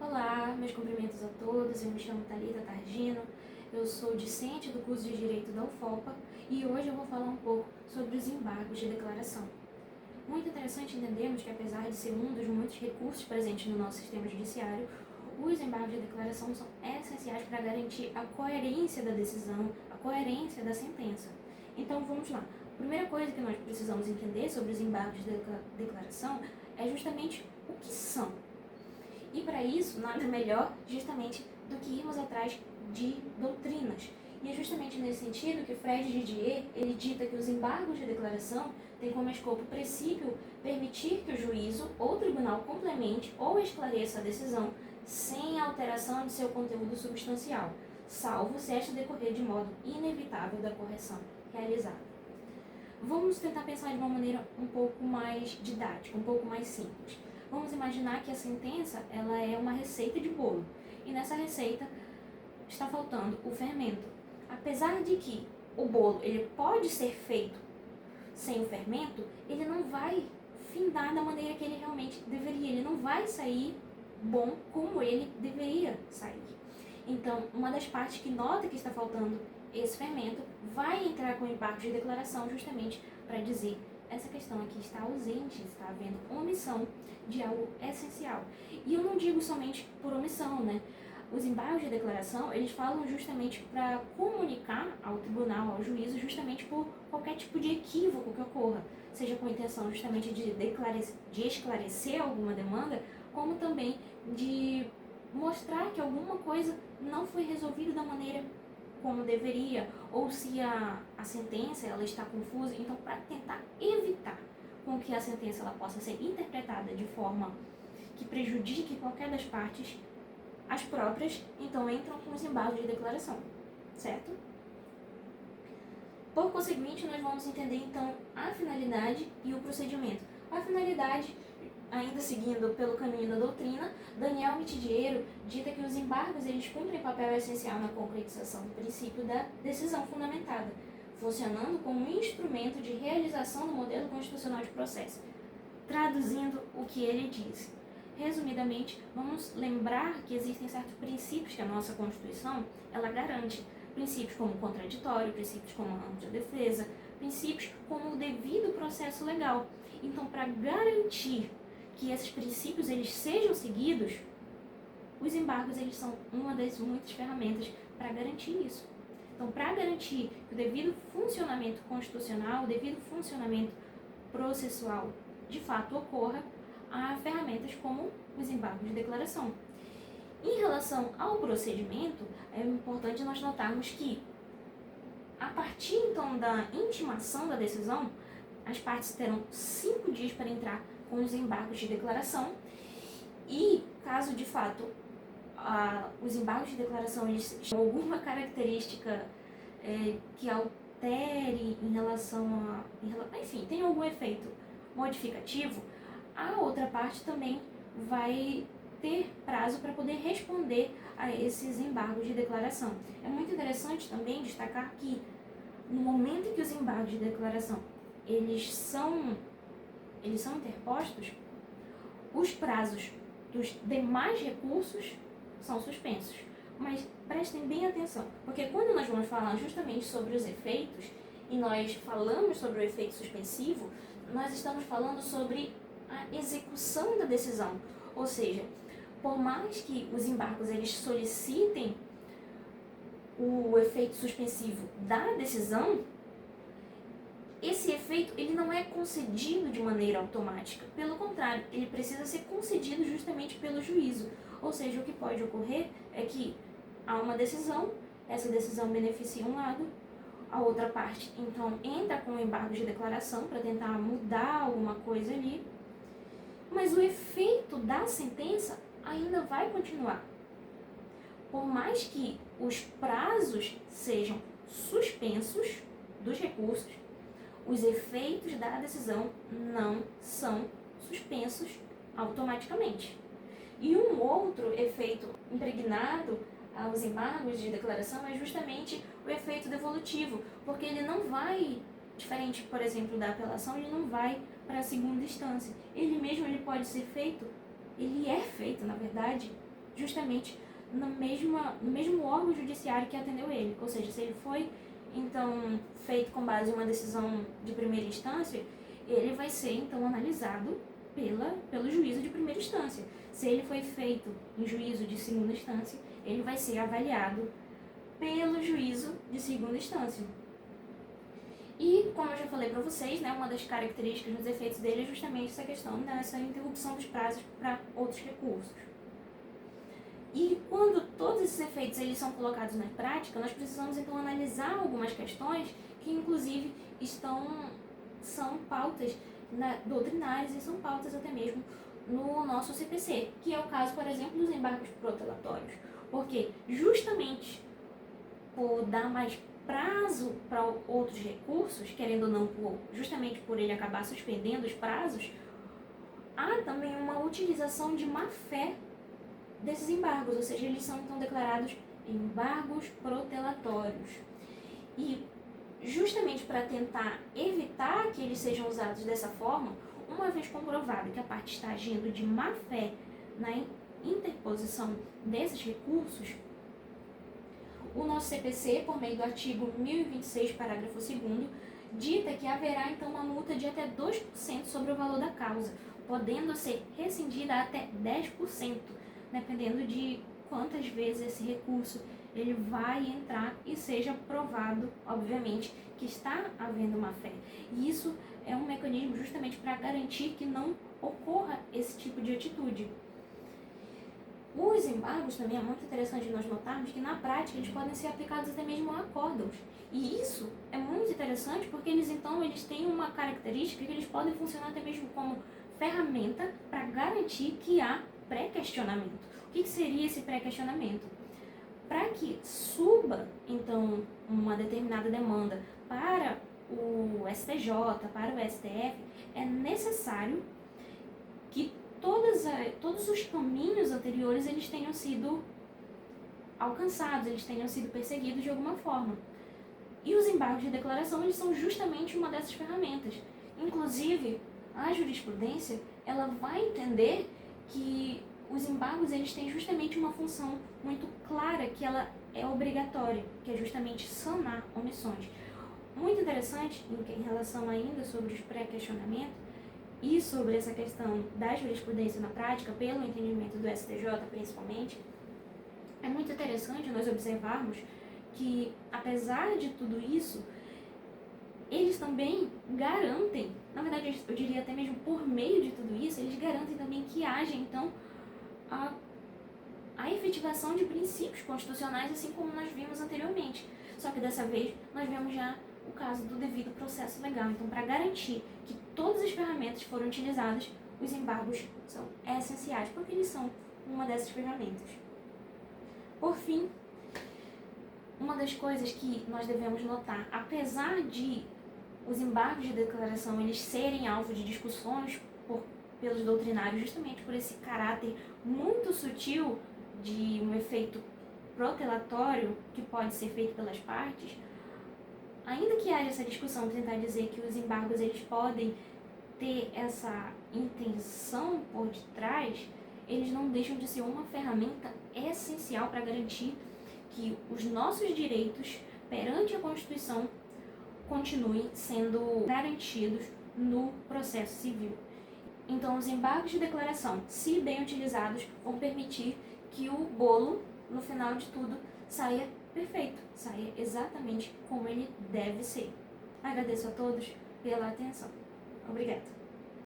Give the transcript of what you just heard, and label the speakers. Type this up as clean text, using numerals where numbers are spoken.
Speaker 1: Olá, meus cumprimentos a todos, eu me chamo Thalita Targino, eu sou discente do curso de Direito da UFOPA e hoje eu vou falar um pouco sobre os embargos de declaração. Muito interessante entendermos que, apesar de ser um dos muitos recursos presentes no nosso sistema judiciário, os embargos de declaração são essenciais para garantir a coerência da decisão, a coerência da sentença. Então vamos lá. A primeira coisa que nós precisamos entender sobre os embargos de declaração é justamente o que são. E para isso, nada melhor justamente do que irmos atrás de doutrinas. E é justamente nesse sentido que Fred Didier, ele dita que os embargos de declaração têm como escopo princípio permitir que o juízo ou tribunal complemente ou esclareça a decisão sem alteração de seu conteúdo substancial, salvo se esta decorrer de modo inevitável da correção realizada. Vamos tentar pensar de uma maneira um pouco mais didática, um pouco mais simples. Vamos imaginar que a sentença ela é uma receita de bolo e nessa receita está faltando o fermento. Apesar de que o bolo ele pode ser feito sem o fermento, ele não vai findar da maneira que ele realmente deveria, ele não vai sair bom como ele deveria sair. Então, uma das partes que nota que está faltando esse fermento vai entrar com o embargo de declaração justamente para dizer essa questão aqui está ausente, está havendo omissão de algo essencial. E eu não digo somente por omissão, né? Os embargos de declaração, eles falam justamente para comunicar ao tribunal, ao juízo, justamente por qualquer tipo de equívoco que ocorra, seja com a intenção justamente de esclarecer alguma demanda, como também de mostrar que alguma coisa não foi resolvida da maneira como deveria, ou se a sentença ela está confusa. Então, para tentar evitar com que a sentença ela possa ser interpretada de forma que prejudique qualquer das partes, as próprias, então, entram com os embargos de declaração, certo? Por conseguinte, nós vamos entender, então, a finalidade e o procedimento. A finalidade, ainda seguindo pelo caminho da doutrina, Daniel Mitidiero dita que os embargos eles cumprem papel essencial na concretização do princípio da decisão fundamentada, funcionando como um instrumento de realização do modelo constitucional de processo. Traduzindo o que ele disse. Resumidamente, vamos lembrar que existem certos princípios que a nossa Constituição ela garante. Princípios como o contraditório, princípios como a ampla defesa, princípios como o devido processo legal. Então, para garantir que esses princípios eles sejam seguidos, os embargos eles são uma das muitas ferramentas para garantir isso. Então, para garantir que o devido funcionamento constitucional, o devido funcionamento processual de fato ocorra, há ferramentas como os embargos de declaração. Em relação ao procedimento, é importante nós notarmos que, a partir então da intimação da decisão, as partes terão 5 dias para entrar com os embargos de declaração e, caso de fato os embargos de declaração eles tenham alguma característica que altere em relação enfim, tem algum efeito modificativo, a outra parte também vai ter prazo para poder responder a esses embargos de declaração. É muito interessante também destacar que, no momento em que os embargos de declaração eles são interpostos, os prazos dos demais recursos são suspensos. Mas prestem bem atenção, porque quando nós vamos falar justamente sobre os efeitos, e nós falamos sobre o efeito suspensivo, nós estamos falando sobre a execução da decisão. Ou seja, por mais que os embargos eles solicitem o efeito suspensivo da decisão, esse efeito ele não é concedido de maneira automática. Pelo contrário, ele precisa ser concedido justamente pelo juízo. Ou seja, o que pode ocorrer é que há uma decisão, essa decisão beneficia um lado, a outra parte então entra com o embargo de declaração para tentar mudar alguma coisa ali, mas o efeito da sentença ainda vai continuar. Por mais que os prazos sejam suspensos dos recursos, os efeitos da decisão não são suspensos automaticamente. E um outro efeito impregnado aos embargos de declaração é justamente o efeito devolutivo, porque ele não vai, diferente, por exemplo, da apelação, ele não vai para a segunda instância. Ele mesmo ele pode ser feito, ele é feito, na verdade, justamente no mesmo órgão judiciário que atendeu ele. Ou seja, se ele foi, então, feito com base em uma decisão de primeira instância, ele vai ser, então, analisado pelo juízo de primeira instância. Se ele foi feito em juízo de segunda instância, ele vai ser avaliado pelo juízo de segunda instância. E, como eu já falei para vocês, né, uma das características dos efeitos dele é justamente essa questão dessa interrupção dos prazos para outros recursos. E quando todos esses efeitos eles são colocados na prática, nós precisamos então analisar algumas questões que, inclusive, são pautas doutrinárias e são pautas até mesmo no nosso CPC, que é o caso, por exemplo, dos embargos protelatórios. Porque justamente por dar mais prazo para outros recursos, querendo ou não, justamente por ele acabar suspendendo os prazos, há também uma utilização de má-fé desses embargos, ou seja, eles são então declarados embargos protelatórios. E justamente para tentar evitar que eles sejam usados dessa forma, uma vez comprovado que a parte está agindo de má-fé na interposição desses recursos, o nosso CPC, por meio do artigo 1026, parágrafo 2º, dita que haverá então uma multa de até 2% sobre o valor da causa, podendo ser rescindida até 10%, dependendo de quantas vezes esse recurso ele vai entrar e seja provado, obviamente, que está havendo má fé. E isso é um mecanismo justamente para garantir que não ocorra esse tipo de atitude. Os embargos também é muito interessante nós notarmos que na prática eles podem ser aplicados até mesmo a acórdãos. E isso é muito interessante porque eles têm uma característica que eles podem funcionar até mesmo como ferramenta para garantir que há pré-questionamento. O que seria esse pré-questionamento? Para que suba, então, uma determinada demanda para o STJ, para o STF, é necessário que todos os caminhos anteriores eles tenham sido alcançados, eles tenham sido perseguidos de alguma forma. E os embargos de declaração eles são justamente uma dessas ferramentas. Inclusive, a jurisprudência ela vai entender que os embargos eles têm justamente uma função muito clara, que ela é obrigatória, que é justamente sanar omissões. Muito interessante em relação ainda sobre os pré-questionamentos e sobre essa questão da jurisprudência na prática, pelo entendimento do STJ principalmente, é muito interessante nós observarmos que, apesar de tudo isso, eles também garantem, na verdade eu diria até mesmo por meio de tudo isso, eles garantem também que haja então a efetivação de princípios constitucionais, assim como nós vimos anteriormente. Só que dessa vez nós vemos já o caso do devido processo legal. Então, para garantir que todas as ferramentas foram utilizadas, os embargos são essenciais, porque eles são uma dessas ferramentas. Por fim, uma das coisas que nós devemos notar, apesar de os embargos de declaração eles serem alvo de discussões pelos doutrinários, justamente por esse caráter muito sutil de um efeito protelatório que pode ser feito pelas partes, ainda que haja essa discussão de tentar dizer que os embargos eles podem ter essa intenção por detrás, eles não deixam de ser uma ferramenta essencial para garantir que os nossos direitos perante a Constituição continuem sendo garantidos no processo civil. Então, os embargos de declaração, se bem utilizados, vão permitir que o bolo, no final de tudo, saia perfeito, saia exatamente como ele deve ser. Agradeço a todos pela atenção. Obrigada.